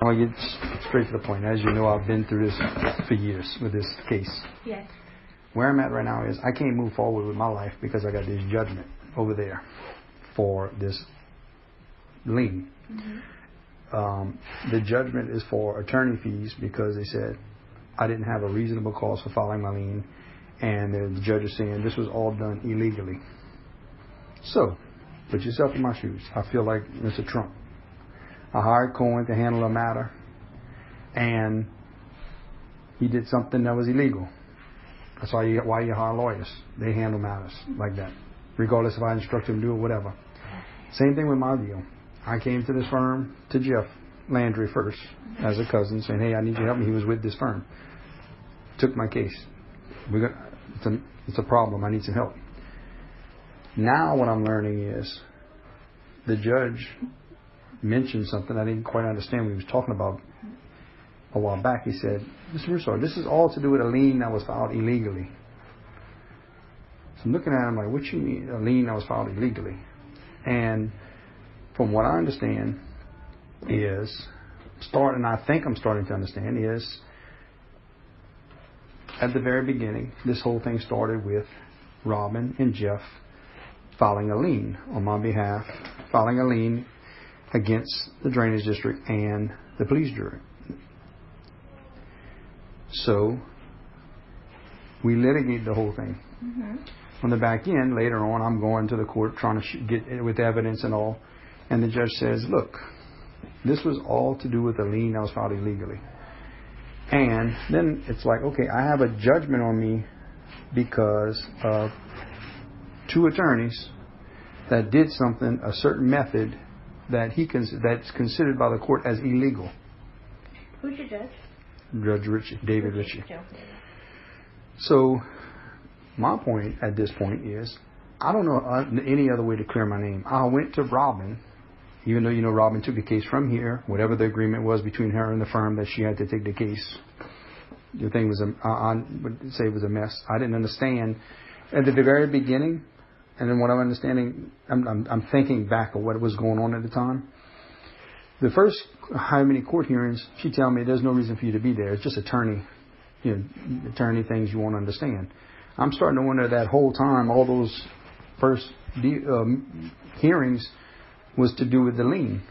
I'll get straight to the point. As you know, I've been through this for years with this case. Yes. Where I'm at right now is I can't move forward with my life because I got this judgment over there for this lien. The judgment is for attorney fees because they said I didn't have a reasonable cause for filing my lien, and the judge is saying this was all done illegally. So, put yourself in my shoes. I feel like Mr. Trump. I hired Cohen to handle a matter, and he did something that was illegal. That's why you hire lawyers. They handle matters like that, regardless if I instruct them to do it, whatever. Same thing with my deal. I came to this firm, to Jeff Landry first, as a cousin, saying, hey, I need your help. And he was with this firm. Took my case. It's a problem. I need some help. Now what I'm learning is the judge mentioned something I didn't quite understand what he was talking about a while back. He said, Mr. Russo, this is all to do with a lien that was filed illegally. So I'm looking at him like, what you mean, a lien that was filed illegally? And from what I understand is, and I think I'm starting to understand, is at the very beginning, this whole thing started with Robin and Jeff filing a lien on my behalf, filing a lien against the drainage district and the police jury. So we litigated the whole thing. On the back end, later on, I'm going to the court trying to get it with evidence and all, and the judge says, look, this was all to do with a lien that was filed illegally. And then it's like, okay, I have a judgment on me because of two attorneys that did something, a certain method that's considered by the court as illegal. Who's your judge? Judge Ritchie, David Ritchie. So my point at this point is, I don't know any other way to clear my name. I went to Robin, even though Robin took the case from here, whatever the agreement was between her and the firm that she had to take the case. The thing was, I would say it was a mess. I didn't understand at the very beginning. And then what I'm understanding, I'm thinking back of what was going on at the time. The first how many court hearings, she tell me there's no reason for you to be there. It's just attorney things you won't understand. I'm starting to wonder that whole time, all those first hearings was to do with the lien.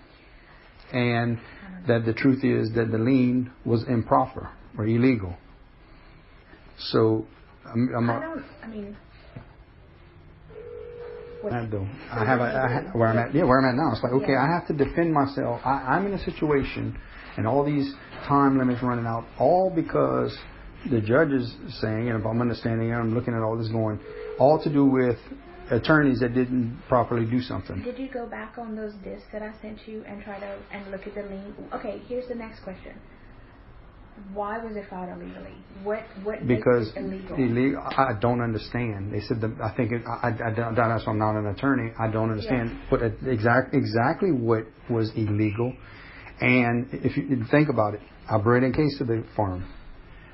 And that the truth is that the lien was improper or illegal. So where I'm at now. It's like, okay, I have to defend myself. I'm in a situation, and all these time limits running out, all because the judge is saying, and if I'm understanding it, I'm looking at all this going, all to do with attorneys that didn't properly do something. Did you go back on those discs that I sent you and try to look at the lien? Okay, here's the next question. Why was it filed illegally? What because makes it illegal? I don't understand. They said I think that's why I'm not an attorney. I don't understand exactly what was illegal. And if you think about it, I brought in case to the firm.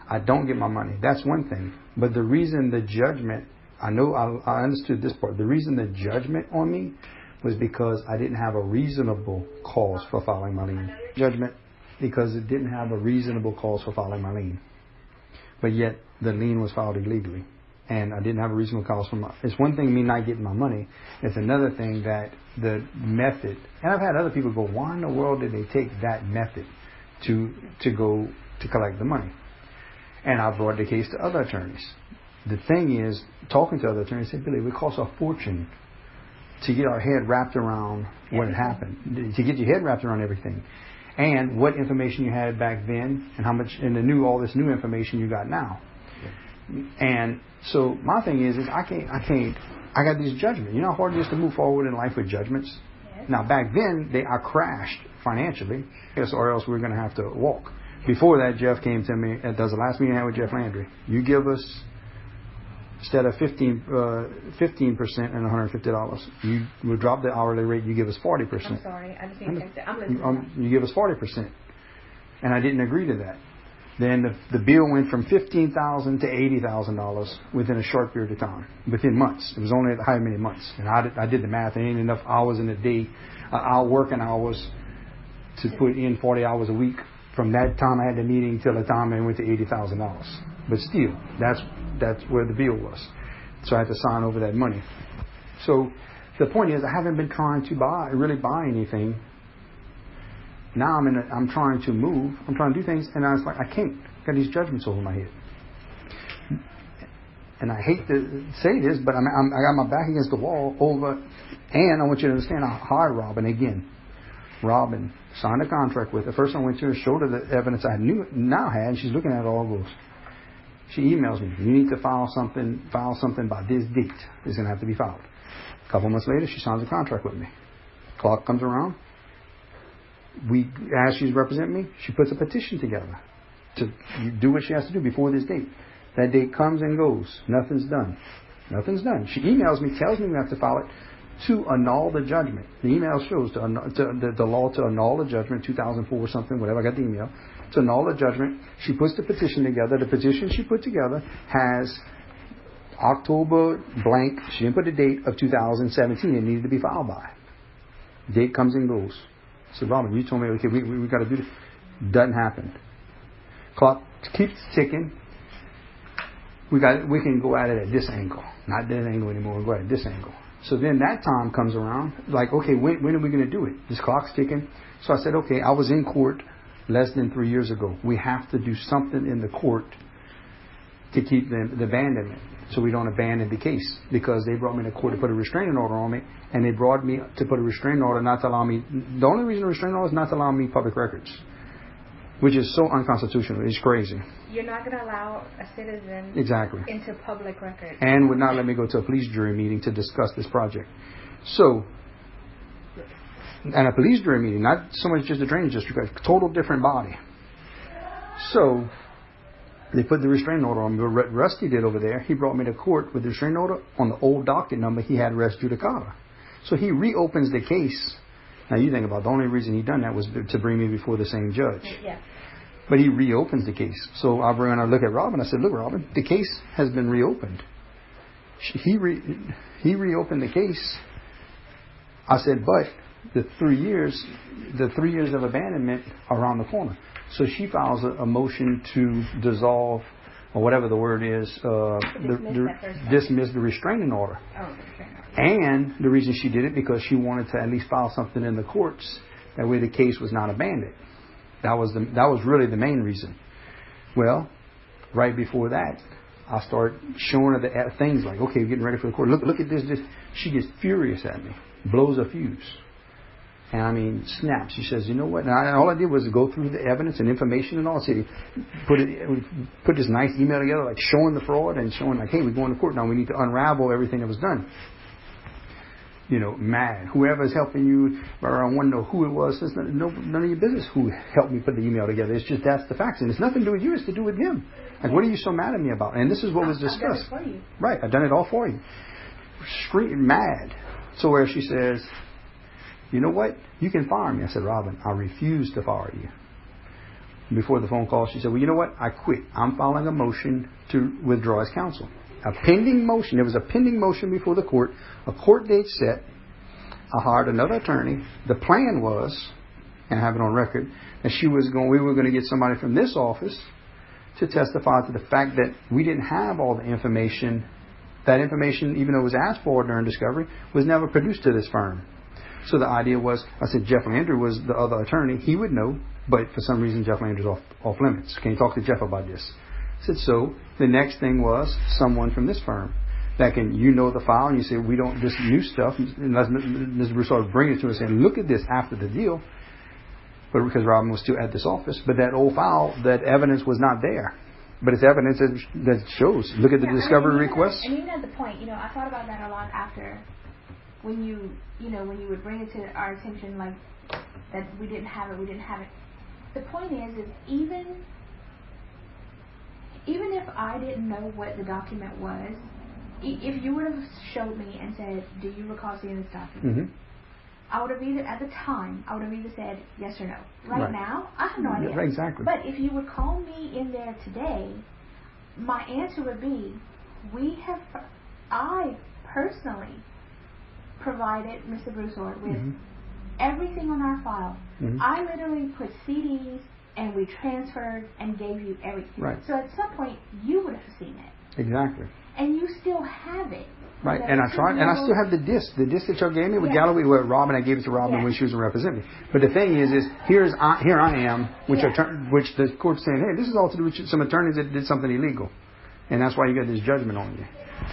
I don't get my money. That's one thing. But the reason the judgment, I understood this part. The reason the judgment on me was because I didn't have a reasonable cause for filing my lien. Judgment because it didn't have a reasonable cause for filing my lien. But yet the lien was filed illegally. And I didn't have a reasonable cause for it's one thing me not getting my money. It's another thing that the method, and I've had other people go, why in the world did they take that method to go to collect the money? And I brought the case to other attorneys. The thing is, talking to other attorneys, they said, Billy, it would cost a fortune to get our head wrapped around what had happened, to get your head wrapped around everything. And what information you had back then, and how much, and all this new information you got now. And so my thing is I got these judgments. You know how hard it is to move forward in life with judgments? Yes. Now back then, I crashed financially, or else we were going to have to walk. Before that, Jeff came to me, that was the last meeting I had with Jeff Landry. You give us, instead of 15% and $150, you will drop the hourly rate, you give us 40%. I'm sorry, I just didn't catch that. I'm listening. You give us 40%. And I didn't agree to that. Then the bill went from $15,000 to $80,000 within a short period of time, within months. It was only how many months. And I did the math. There ain't enough hours in a day, working hours to put in 40 hours a week from that time I had the meeting till the time I went to $80,000. But still, that's where the bill was. So I had to sign over that money. So the point is, I haven't been trying to really buy anything. Now I'm trying to move. I'm trying to do things, and I was like, I can't. I've got these judgments over my head. And I hate to say this, but I got my back against the wall over, and I want you to understand, I hired Robin again. Robin signed a contract with her. First I went to her, showed her the evidence I now had, and she's looking at it all goes. She emails me, you need to file something by this date. It's going to have to be filed. A couple months later, she signs a contract with me. Clock comes around. As she's representing me, she puts a petition together to do what she has to do before this date. That date comes and goes. Nothing's done. She emails me, tells me we have to file it to annul the judgment. The email shows the law to annul the judgment, 2004 or something, whatever. I got the email. To annul the judgment. She puts the petition together. The petition she put together has October blank. She didn't put the date of 2017. It needed to be filed by. Date comes and goes. So Robin, you told me, okay, we got to do this. Doesn't happen. Clock keeps ticking. We can go at it at this angle, not that angle anymore. We go at this angle. So then that time comes around, like, okay, when are we going to do it? This clock's ticking. So I said, okay, I was in court less than 3 years ago. We have to do something in the court to keep the abandonment, so we don't abandon the case, because they brought me to court to put a restraining order on me, and they brought me to put a restraining order not to allow me. The only reason the restraining order is not to allow me public records, which is so unconstitutional. It's crazy. You're not going to allow a citizen into public records. And would not let me go to a police jury meeting to discuss this project. So, and a police jury meeting, not so much just a drainage district, a total different body. So, they put the restraining order on me. What Rusty did over there, he brought me to court with the restraining order on the old docket number. He had res judicata. So he reopens the case. Now you think about it, the only reason he done that was to bring me before the same judge. Yeah. But he reopens the case. So I look at Robin. I said, look, Robin, the case has been reopened. He reopened the case. I said, but the 3 years of abandonment are around the corner. So she files a motion to dissolve, or whatever the word is, dismiss the restraining order. Oh, and the reason she did it, because she wanted to at least file something in the courts. That way the case was not abandoned. That was really the main reason. Well, right before that, I start showing her the things like, okay, we're getting ready for the court. Look at this. She gets furious at me, blows a fuse. And I mean, snaps. She says, you know what? And all I did was go through the evidence and information and all. Say, put this nice email together, like showing the fraud and showing like, hey, we're going to court now. We need to unravel everything that was done. You know, mad. Whoever's helping you, or I want to know who it was. It's none of your business who helped me put the email together. It's just that's the facts, and it's nothing to do with you. It's to do with him. Like, what are you so mad at me about? And this is what was discussed. I've done it for you. Right, I've done it all for you. Screaming mad. So where she says, you know what? You can fire me. I said, Robin, I refuse to fire you. Before the phone call, she said, well, you know what? I quit. I'm filing a motion to withdraw as counsel. A pending motion. There was a pending motion before the court. A court date set. I hired another attorney. The plan was, and I have it on record, that we were going to get somebody from this office to testify to the fact that we didn't have all the information. That information, even though it was asked for during discovery, was never produced to this firm. So the idea was, I said Jeff Landry was the other attorney. He would know, but for some reason Jeff Landry's off limits. Can you talk to Jeff about this? I said, so the next thing was someone from this firm that can, the file, and you say, we don't, this new stuff, unless Mr. Broussard bring it to us and look at this after the deal, but because Robin was still at this office, but that old file, that evidence was not there. But it's evidence that shows. Look at the discovery request. And even at the point, I thought about that a lot after, when you would bring it to our attention, like, that we didn't have it. The point is even if I didn't know what the document was, if you would have showed me and said, do you recall seeing this document? Mm-hmm. I would have either said yes or no. Right now, I have no idea. Yeah, exactly. But if you would call me in there today, my answer would be, I personally provided Mr. Broussard with everything on our file. I literally put CDs and we transferred and gave you everything. Right. So at some point you would have seen it. Exactly. And you still have it. Right, and I tried, and I still have the disc that y'all gave me with Galloway, where Robin, I gave it to Robin when she was a representative. But the thing is here I am, which the court's saying, hey, this is all to do with some attorneys that did something illegal, and that's why you got this judgment on you.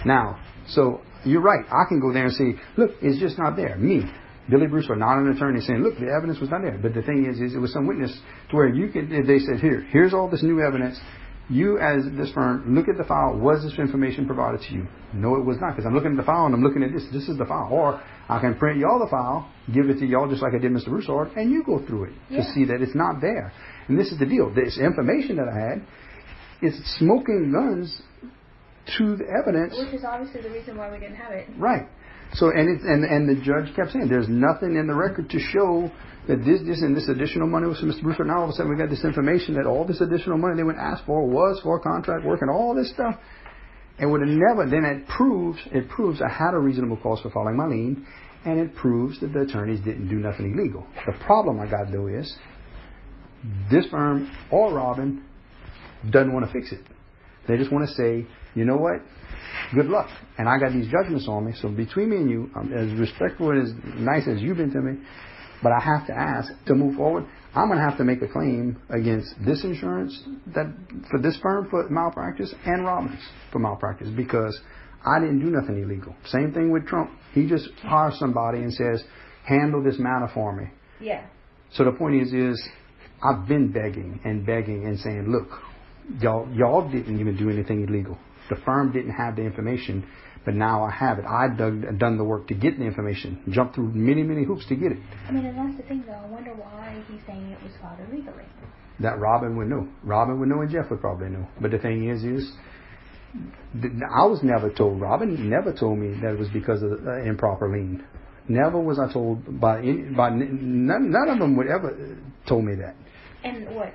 Now, so you're right. I can go there and say, look, it's just not there. Me, Billy Bruce, or not an attorney, saying, look, the evidence was not there. But the thing is it was some witness to where you could. They said, here's all this new evidence. You, as this firm, look at the file. Was this information provided to you? No, it was not, because I'm looking at the file and I'm looking at this. This is the file. Or I can print y'all the file, give it to y'all just like I did Mr. Broussard, and you go through it to see that it's not there. And this is the deal. This information that I had is smoking guns to the evidence. Which is obviously the reason why we didn't have it. Right. So, and the judge kept saying, there's nothing in the record to show that this additional money was from Mr. Broussard. Now all of a sudden we got this information that all this additional money they went and asked for was for contract work and all this stuff. It would have never, then it proves I had a reasonable cause for filing my lien, and it proves that the attorneys didn't do nothing illegal. The problem I got though is, this firm or Robin doesn't want to fix it. They just want to say, you know what? Good luck. And I got these judgments on me. So between me and you, I'm as respectful and as nice as you've been to me, but I have to ask to move forward. I'm going to have to make a claim against this insurance that for this firm for malpractice and Robbins for malpractice, because I didn't do nothing illegal. Same thing with Trump. He just hires somebody and says, handle this matter for me. Yeah. So the point is I've been begging and saying, look, y'all didn't even do anything illegal. The firm didn't have the information, but now I have it. I've done the work to get the information, jumped through many, many hoops to get it. I mean, and that's the thing, though. I wonder why he's saying it was filed illegally. That Robin would know. Robin would know, and Jeff would probably know. But the thing is I was never told. Robin never told me that it was because of the improper lien. Never was I told by none of them would ever told me that. And what?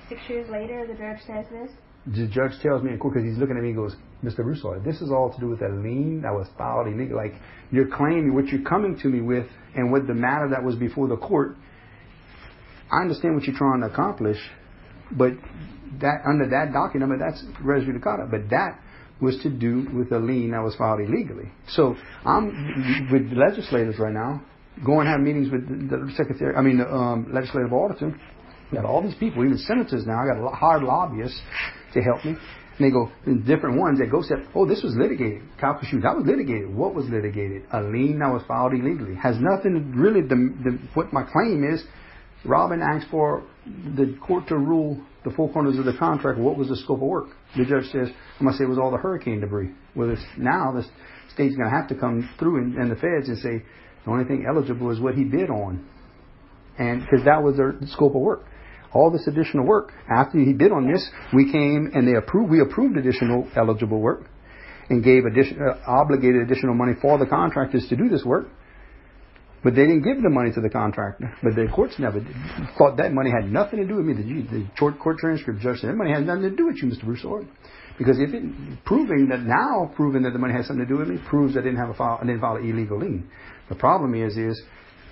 6 years later, the judge says this? The judge tells me in court, because he's looking at me and goes, Mr. Broussard, this is all to do with that lien that was filed illegal. Like, you're claiming what you're coming to me with and what the matter that was before the court. I understand what you're trying to accomplish, but that under that document number, that's res judicata. But that was to do with a lien that was filed illegally. So I'm with legislators right now, go and have meetings with the legislative auditor. Got all these people, even senators now. I got hard lobbyists to help me. And they go, different ones that go say, oh, this was litigated. That was litigated. What was litigated? A lien that was filed illegally. Has nothing really, what my claim is, Robin asked for the court to rule the four corners of the contract. What was the scope of work? The judge says, I'm going to say it was all the hurricane debris. Well, now the state's going to have to come through and the feds and say, the only thing eligible is what he bid on. And because that was their scope of work. All this additional work, after he bid on this, we came and we approved additional eligible work and gave obligated additional money for the contractors to do this work. But they didn't give the money to the contractor. But the courts never thought that money had nothing to do with me. The court transcript judge said that money has nothing to do with you, Mr. Broussard. Because if proving that the money has something to do with me proves I didn't file an illegal lien. The problem is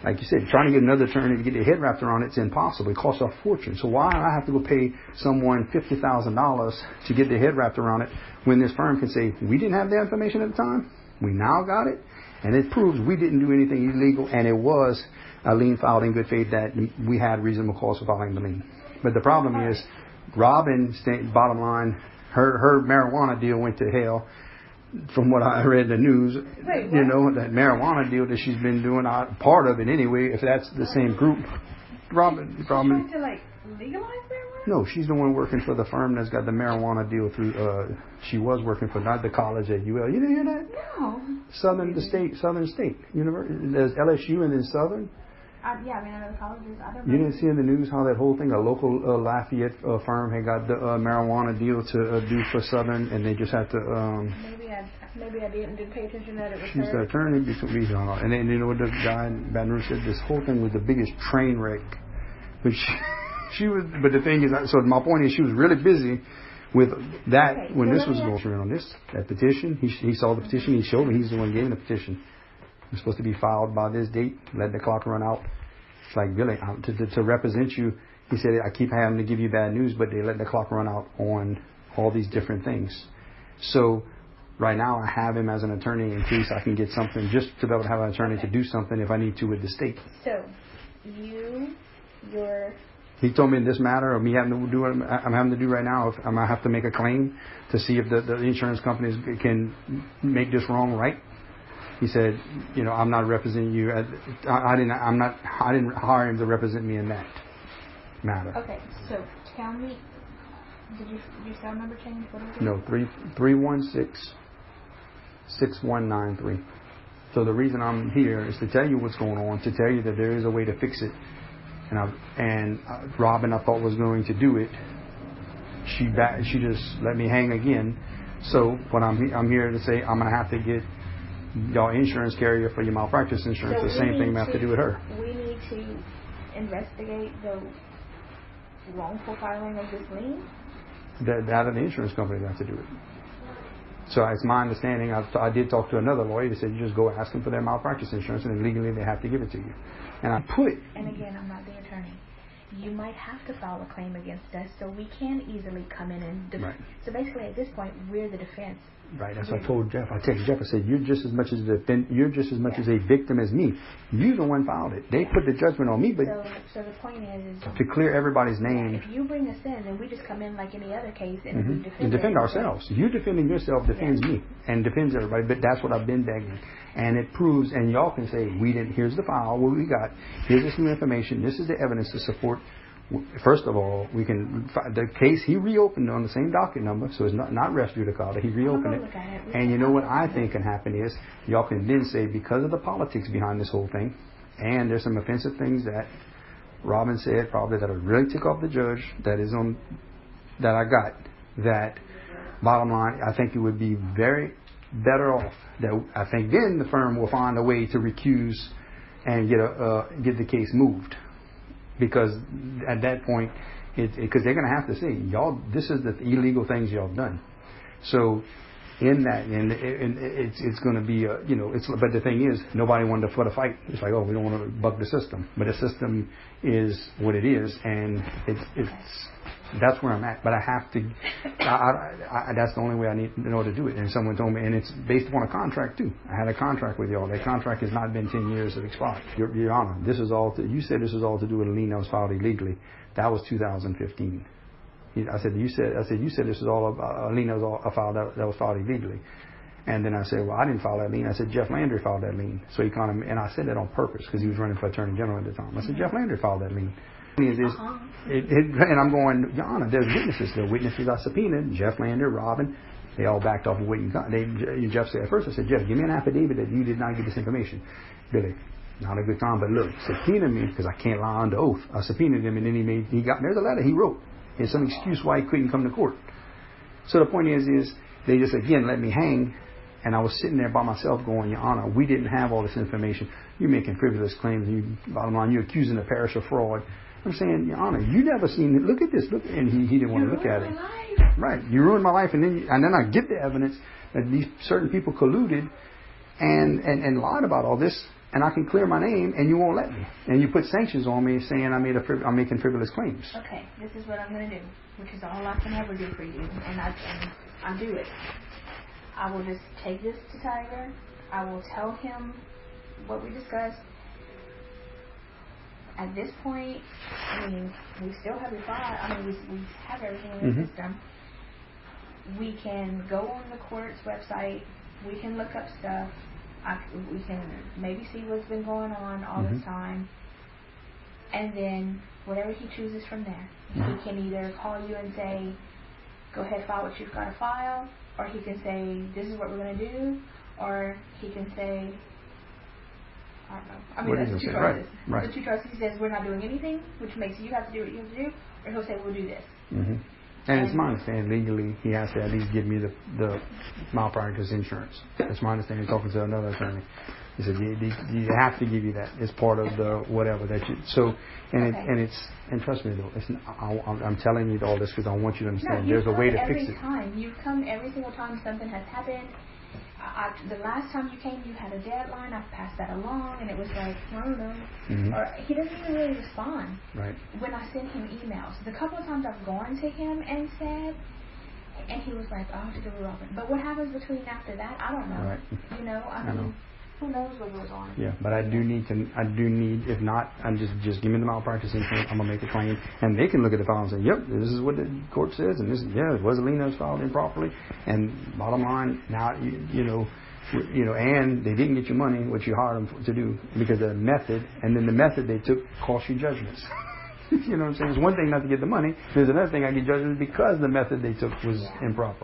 like you said, trying to get another attorney to get their head wrapped around it's impossible. It costs a fortune. So why do I have to go pay someone $50,000 to get their head wrapped around it when this firm can say, we didn't have the information at the time, we now got it, and it proves we didn't do anything illegal, and it was a lien filed in good faith that we had reasonable cause for filing the lien. But the problem is, Robin, bottom line, her marijuana deal went to hell. From what I read in the news, that marijuana deal that she's been doing, part of it anyway, if that's the same group. Robin. She's trying to, legalize marijuana? No, she's the one working for the firm that's got the marijuana deal through, she was working for not the college at UL. You didn't hear that? No. Southern State University. There's LSU and then Southern. I know the colleges. I don't know. You didn't see in the news how that whole thing, a local Lafayette firm had got the marijuana deal to do for Southern, and they just had to... Maybe I didn't pay attention that it was she's the attorney. And then you know what the guy in Baton Rouge said? This whole thing was the biggest train wreck. But she was... But the thing is, so my point is she was really busy with that when this was going on. That petition, he saw the petition, he showed me, he's the one who gave the petition. It's supposed to be filed by this date. Let the clock run out. It's like, Billy, to represent you, he said, I keep having to give you bad news, but they let the clock run out on all these different things. So right now I have him as an attorney in case I can get something, just to be able to have an attorney to do something if I need to with the state. So he told me in this matter of me having to do what I'm having to do right now, if I'm going to have to make a claim to see if the insurance companies can make this wrong right. He said, I'm not representing you. I didn't hire him to represent me in that matter. Okay, so tell me, did your cell number change? What is it? No, 316-6193. So the reason I'm here is to tell you what's going on, to tell you that there is a way to fix it. And Robin, I thought was going to do it. She just let me hang again. So what I'm here to say, I'm going to have to get y'all insurance carrier for your malpractice insurance. So the same thing we have to do with her. We need to investigate the wrongful filing of this lien? That and the insurance company have to do it. So it's my understanding, I did talk to another lawyer that said you just go ask them for their malpractice insurance and legally they have to give it to you. And again, I'm not the attorney. You might have to file a claim against us, so we can easily come in and right. So basically at this point we're the defense. Right, that's what I told Jeff. I texted Jeff, I said, you're just as much as a victim as me. You're the one filed it. They put the judgment on me, but so the point is to clear everybody's name. If you bring us in, then we just come in like any other case and we defend ourselves. You defending yourself defends me and defends everybody. But that's what I've been begging, and it proves. And y'all can say we didn't. Here's the file. What we got. Here's this new information. This is the evidence to support. First of all, we can the case he reopened on the same docket number, so it's not res judicata. He reopened it, and you know what I think can happen is y'all can then say because of the politics behind this whole thing, and there's some offensive things that Robin said probably that'll really tick off the judge that I got. That bottom line, I think it would be very better off. That I think then the firm will find a way to recuse and get the case moved. Because at that point, because they're going to have to say, y'all, this is the illegal things y'all done. So in that, and it's going to be, but the thing is, nobody wanted to foot a fight. It's like, we don't want to bug the system. But the system is what it is, and that's where I'm at. But I have to, that's the only way I need in order to do it. And someone told me, and it's based upon a contract too. I had a contract with y'all. That contract has not been 10 years of expired. Your Honor, you said this was all to do with a lien that was filed illegally. That was 2015. I said you said this was all a lien that was that was filed illegally. And then I said, well, I didn't file that lien. I said, Jeff Landry filed that lien. So he and I said that on purpose because he was running for Attorney General at the time. I said, Jeff Landry filed that lien. And I'm going, Your Honor, there's witnesses. The witnesses I subpoenaed, Jeff Landry, Robin, they all backed off of waiting. Jeff said, at first I said, Jeff, give me an affidavit that you did not get this information. Billy, not a good time, but look, subpoena me because I can't lie under oath. I subpoenaed him and then there's a letter he wrote. There's some excuse why he couldn't come to court. So the point is they just again let me hang, and I was sitting there by myself going, Your Honor, we didn't have all this information. You're making frivolous claims. Bottom line, you're accusing the parish of fraud. I'm saying, Your Honor, you never seen it. Look at this. Look, and he didn't want to look at it. Right, you ruined my life, and then I get the evidence that these certain people colluded and lied about all this, and I can clear my name, and you won't let me, and you put sanctions on me saying I'm making frivolous claims. Okay, this is what I'm going to do, which is all I can ever do for you, and I'll do it. I will just take this to Tiger. I will tell him what we discussed. At this point, we still have your file. We have everything in the system. We can go on the court's website. We can look up stuff. We can maybe see what's been going on all this time. And then whatever he chooses from there. He can either call you and say, go ahead, file what you've got to file. Or he can say, this is what we're going to do. Or he can say, I don't know. That's the two choices. Right. The two choices. He says, we're not doing anything, which makes you have to do what you have to do. Or he'll say, we'll do this. And it's my understanding legally he has to at least give me the malpractice insurance. That's my understanding. Talking to another attorney, he said you have to give you that. It's part of the whatever that you. So and trust me though, I'm telling you all this because I want you to understand. There's a way to fix it. You come every single time something has happened. the last time you came, you had a deadline. I've passed that along, and it was like, I don't know. Mm-hmm. Or he doesn't even really respond. Right. When I send him emails, the couple of times I've gone to him and said, and he was like, I'll have to go with Robin. But what happens between after that, I don't know. Right. You know, I mean, who knows what goes on. Yeah, but I do need, if not, I'm just give me the malpractice insurance, I'm going to make a claim. And they can look at the file and say, yep, this is what the court says, and this, it was a lien that was filed improperly. And bottom line, now, you know, and they didn't get your money, what you hired them to do, because of the method, and then the method they took cost you judgments. You know what I'm saying? It's one thing not to get the money. There's another thing I get judgments because the method they took was improper.